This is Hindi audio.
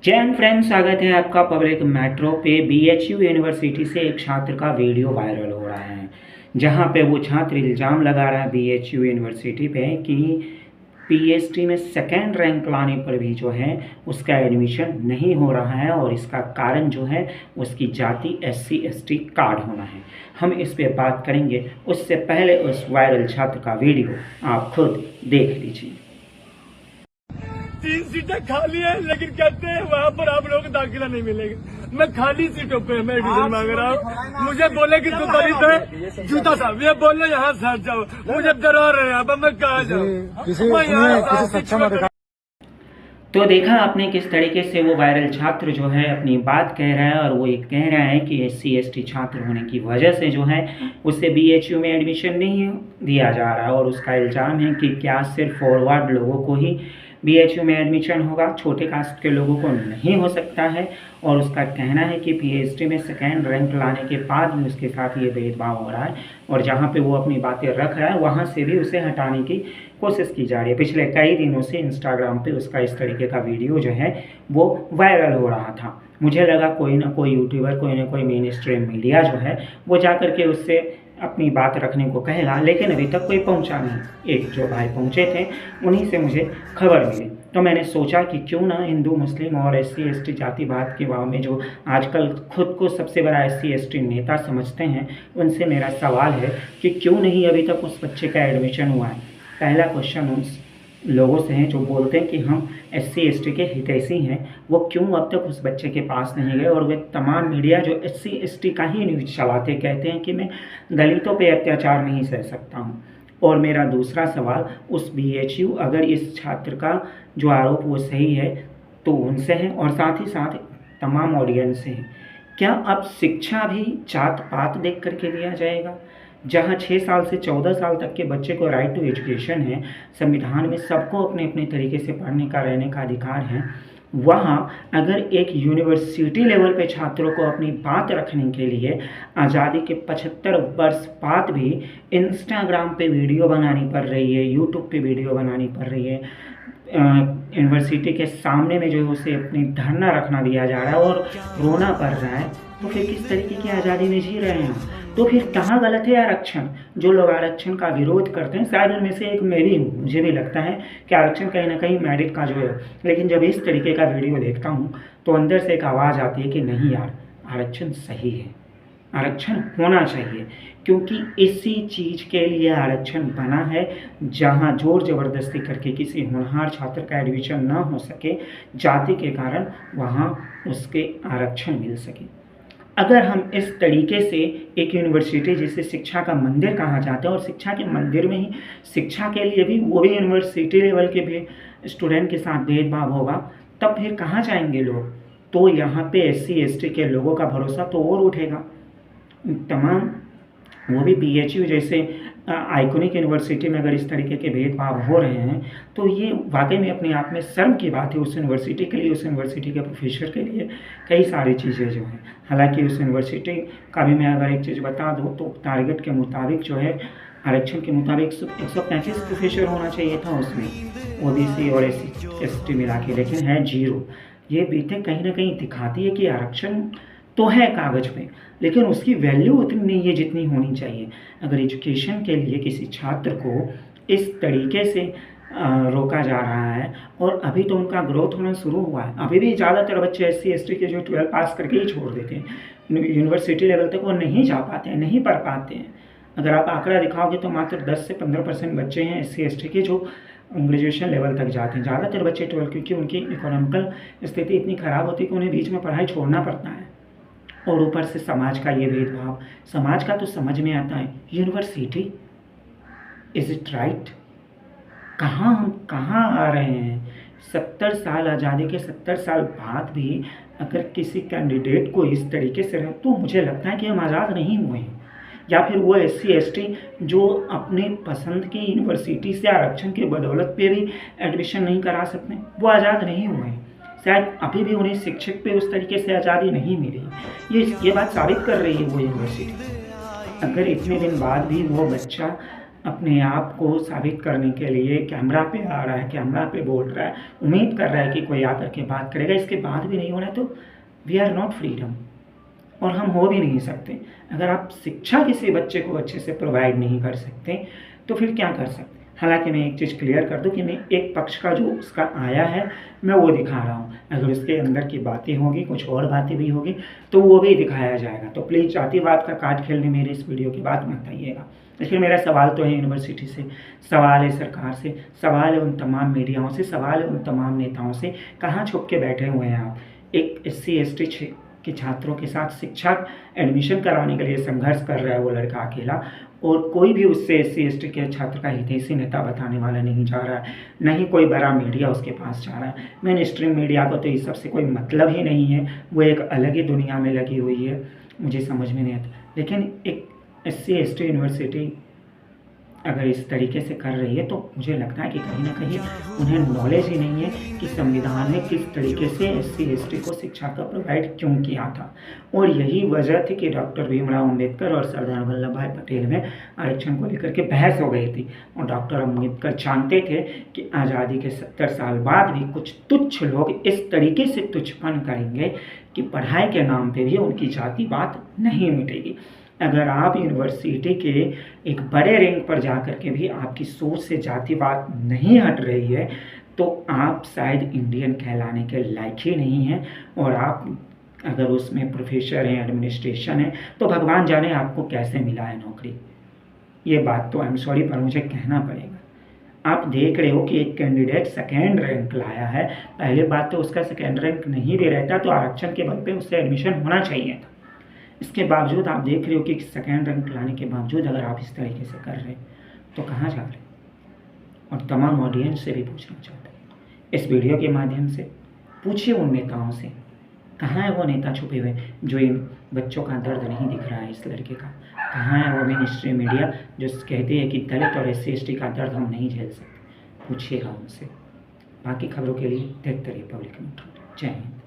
जय हिंद फ्रेंड्स, स्वागत है आपका पब्लिक मेट्रो पे। बीएचयू यूनिवर्सिटी से एक छात्र का वीडियो वायरल हो रहा है, जहां पे वो छात्र इल्ज़ाम लगा रहा है बीएचयू यूनिवर्सिटी पे कि पीएचडी में सेकेंड रैंक लाने पर भी जो है उसका एडमिशन नहीं हो रहा है, और इसका कारण जो है उसकी जाति SC ST कार्ड होना है। हम इस पे बात करेंगे, उससे पहले उस वायरल छात्र का वीडियो आप खुद देख लीजिए। 3 सीटें खाली है, लेकिन कहते हैं वहाँ पर आप लोगों को दाखिला नहीं मिलेगा। मैं खाली सीटों पे मैं एडमिशन मांग रहा हूँ। मुझे बोले कि तू दलित है, जूता साहब ये बोलो यहाँ से हट जाओ। मुझे डरा रहे हैं, अब मैं कहाँ जाऊँ। तो देखा आपने किस तरीके से वो वायरल छात्र जो है अपनी बात कह रहा है, और वो ये कह रहा है कि SC ST छात्र होने की वजह से जो है उसे BHU में एडमिशन नहीं दिया जा रहा है। और उसका इल्ज़ाम है कि क्या सिर्फ फॉरवर्ड लोगों को ही BHU में एडमिशन होगा, छोटे कास्ट के लोगों को नहीं हो सकता है। और उसका कहना है कि PhD में सेकेंड रैंक लाने के बाद भी उसके साथ ये भेदभाव हो रहा है, और जहाँ पे वो अपनी बातें रख रहा है वहाँ से भी उसे हटाने की कोशिश की जा रही है। पिछले कई दिनों से इंस्टाग्राम पे उसका इस तरीके का वीडियो जो है वो वायरल हो रहा था। मुझे लगा कोई ना कोई यूट्यूबर, कोई ना कोई मेन स्ट्रीम मीडिया जो है वो जा करके उससे अपनी बात रखने को कहेगा, लेकिन अभी तक कोई पहुंचा नहीं। एक जो भाई पहुंचे थे उन्हीं से मुझे खबर मिली, तो मैंने सोचा कि क्यों ना हिंदू मुस्लिम और SC ST जातिवाद के भाव में जो आजकल खुद को सबसे बड़ा SC ST नेता समझते हैं, उनसे मेरा सवाल है कि क्यों नहीं अभी तक उस बच्चे का एडमिशन हुआ है। पहला क्वेश्चन उस लोगों से हैं जो बोलते हैं कि हम SC ST के हितैषी हैं, वो क्यों अब तक उस बच्चे के पास नहीं गए। और वे तमाम मीडिया जो SC ST का ही न्यूज़ चलाते कहते हैं कि मैं दलितों पे अत्याचार नहीं सह सकता हूँ। और मेरा दूसरा सवाल, उस BHU अगर इस छात्र का जो आरोप वो सही है तो उनसे है, और साथ ही साथ तमाम ऑडियंस से है। क्या अब शिक्षा भी जात पात देख करके दिया जाएगा? जहाँ 6 साल से 14 साल तक के बच्चे को राइट टू एजुकेशन है, संविधान में सबको अपने अपने तरीके से पढ़ने का रहने का अधिकार है, वहाँ अगर एक यूनिवर्सिटी लेवल पे छात्रों को अपनी बात रखने के लिए आज़ादी के 75 वर्ष बाद भी इंस्टाग्राम पे वीडियो बनानी पड़ रही है, यूट्यूब पे वीडियो बनानी पड़ रही है, यूनिवर्सिटी के सामने में जो है उसे अपनी धरना रखना दिया जा रहा है और रोना पड़ रहा है, तो फिर किस तरीके की आज़ादी में जी रहे हैं? तो फिर कहाँ गलत है आरक्षण? जो लोग आरक्षण का विरोध करते हैं, शायद उनमें से एक मैं भी हूँ, मुझे भी लगता है कि आरक्षण कहीं ना कहीं मेरिट का जो है, लेकिन जब इस तरीके का वीडियो देखता हूँ तो अंदर से एक आवाज़ आती है कि नहीं यार, आरक्षण सही है, आरक्षण होना चाहिए, क्योंकि इसी चीज़ के लिए आरक्षण बना है, जहां जोर ज़बरदस्ती करके किसी होनहार छात्र का एडमिशन ना हो सके जाति के कारण, वहां उसके आरक्षण मिल सके। अगर हम इस तरीके से एक यूनिवर्सिटी जिसे शिक्षा का मंदिर कहा जाता है, और शिक्षा के मंदिर में ही शिक्षा के लिए भी वो भी यूनिवर्सिटी लेवल के भी स्टूडेंट के साथ भेदभाव होगा, तब फिर कहाँ जाएंगे लोग? तो यहाँ पे SC ST के लोगों का भरोसा तो और उठेगा। तमाम वो भी BHU जैसे आइकॉनिक यूनिवर्सिटी में अगर इस तरीके के भेदभाव हो रहे हैं, तो ये वाकई में अपने आप में शर्म की बात है उस यूनिवर्सिटी के लिए, उस यूनिवर्सिटी के प्रोफेसर के लिए। कई सारी चीज़ें जो हैं, हालांकि उस यूनिवर्सिटी का भी मैं अगर एक चीज़ बता दूँ तो टारगेट के मुताबिक जो है, आरक्षण के मुताबिक 135 प्रोफेसर होना चाहिए था उसमें, OBC और SC ST मिला के, लेकिन है 0। ये बातें कहीं ना कहीं दिखाती है कि आरक्षण तो है कागज़ पे, लेकिन उसकी वैल्यू उतनी नहीं है जितनी होनी चाहिए। अगर एजुकेशन के लिए किसी छात्र को इस तरीके से रोका जा रहा है, और अभी तो उनका ग्रोथ होना शुरू हुआ है, अभी भी ज़्यादातर बच्चे SC ST के जो 12 पास करके ही छोड़ देते हैं, यूनिवर्सिटी लेवल तक वो नहीं जा पाते हैं, नहीं पढ़ पाते हैं। अगर आप आंकड़ा दिखाओगे तो मात्र 10 से 15% बच्चे हैं SC ST के जो ग्रेजुएशन लेवल तक जाते हैं। ज़्यादातर बच्चे 12, क्योंकि उनकी इकोनॉमिकल स्थिति इतनी ख़राब होती है कि उन्हें बीच में पढ़ाई छोड़ना पड़ता है। और ऊपर से समाज का ये भेदभाव, समाज का तो समझ में आता है, यूनिवर्सिटी इज इट राइट? कहाँ हम कहाँ आ रहे हैं? 70 साल आज़ादी के 70 साल बाद भी अगर किसी कैंडिडेट को इस तरीके से रहे, तो मुझे लगता है कि हम आज़ाद नहीं हुए हैं। या फिर वो SC ST जो अपने पसंद की यूनिवर्सिटी से आरक्षण की बदौलत पे भी एडमिशन नहीं करा सकते, वो आज़ाद नहीं हुए हैं। शायद अभी भी उन्हें शिक्षक पे उस तरीके से आज़ादी नहीं मिली। ये बात साबित कर रही है वो यूनिवर्सिटी। अगर इतने दिन बाद भी वो बच्चा अपने आप को साबित करने के लिए कैमरा पे आ रहा है, कैमरा पे बोल रहा है, उम्मीद कर रहा है कि कोई आकर के बात करेगा, इसके बाद भी नहीं हो रहा है, तो वी आर नॉट फ्रीडम, और हम हो भी नहीं सकते। अगर आप शिक्षा किसी बच्चे को अच्छे से प्रोवाइड नहीं कर सकते तो फिर क्या कर सकते। हालांकि मैं एक चीज़ क्लियर कर दूं कि मैं एक पक्ष का जो उसका आया है मैं वो दिखा रहा हूँ, अगर उसके अंदर की बातें होगी, कुछ और बातें भी होगी तो वो भी दिखाया जाएगा। तो प्लीज़ जातिवाद का कार्ड खेलने मेरे इस वीडियो के बाद मत आइएगा। लेकिन मेरा सवाल तो है यूनिवर्सिटी से, सवाल है सरकार से, सवाल है उन तमाम मीडियाओं से, सवाल है उन तमाम नेताओं से, कहाँ छुप के बैठे हुए हैं आप। एक SC ST के छात्रों के साथ शिक्षा एडमिशन कराने के लिए संघर्ष कर रहा है वो लड़का अकेला, और कोई भी उससे SC ST के छात्र का हितैषी नेता बताने वाला नहीं जा रहा है, नहीं कोई बड़ा मीडिया उसके पास जा रहा है। मेन स्ट्रीम मीडिया को तो इस सबसे कोई मतलब ही नहीं है, वो एक अलग ही दुनिया में लगी हुई है, मुझे समझ में नहीं आता। लेकिन एक SC ST यूनिवर्सिटी अगर इस तरीके से कर रही है तो मुझे लगता है कि कहीं ना कहीं उन्हें नॉलेज ही नहीं है कि संविधान ने किस तरीके से SC ST को शिक्षा का प्रोवाइड क्यों किया था। और यही वजह थी कि डॉक्टर भीमराव अम्बेडकर और सरदार वल्लभ भाई पटेल में आरक्षण को लेकर के बहस हो गई थी, और डॉक्टर अम्बेडकर जानते थे कि आज़ादी के 70 साल बाद भी कुछ तुच्छ लोग इस तरीके से तुच्छपन करेंगे कि पढ़ाई के नाम पर भी उनकी जातिवाद नहीं मिटेगी। अगर आप यूनिवर्सिटी के एक बड़े रैंक पर जा कर के भी आपकी सोच से जातिवाद नहीं हट रही है तो आप शायद इंडियन कहलाने के लायक ही नहीं हैं, और आप अगर उसमें प्रोफेसर हैं, एडमिनिस्ट्रेशन है, तो भगवान जाने आपको कैसे मिला है नौकरी। ये बात तो आई एम सॉरी पर मुझे कहना पड़ेगा। आप देख रहे हो कि एक कैंडिडेट सेकेंड रैंक लाया है, पहली बात तो उसका सेकेंड रैंक नहीं भी रहता तो आरक्षण के बल पे उससे एडमिशन होना चाहिए था। इसके बावजूद आप देख रहे हो कि सेकेंड रैंक लाने के बावजूद अगर आप इस तरीके से कर रहे तो कहाँ जा रहे। और तमाम ऑडियंस से भी पूछना चाहता हूँ, इस वीडियो के माध्यम से पूछिए उन नेताओं से, कहाँ है वो नेता छुपे हुए जो इन बच्चों का दर्द नहीं दिख रहा है इस लड़के का। कहाँ है वो मिनिस्ट्री मीडिया जो कहती है कि दलित और SC ST का दर्द हम नहीं झेल सकते। पूछिएगा उनसे। बाकी खबरों के लिए देखते रहिए पब्लिक न्यूज़। जय हिंद।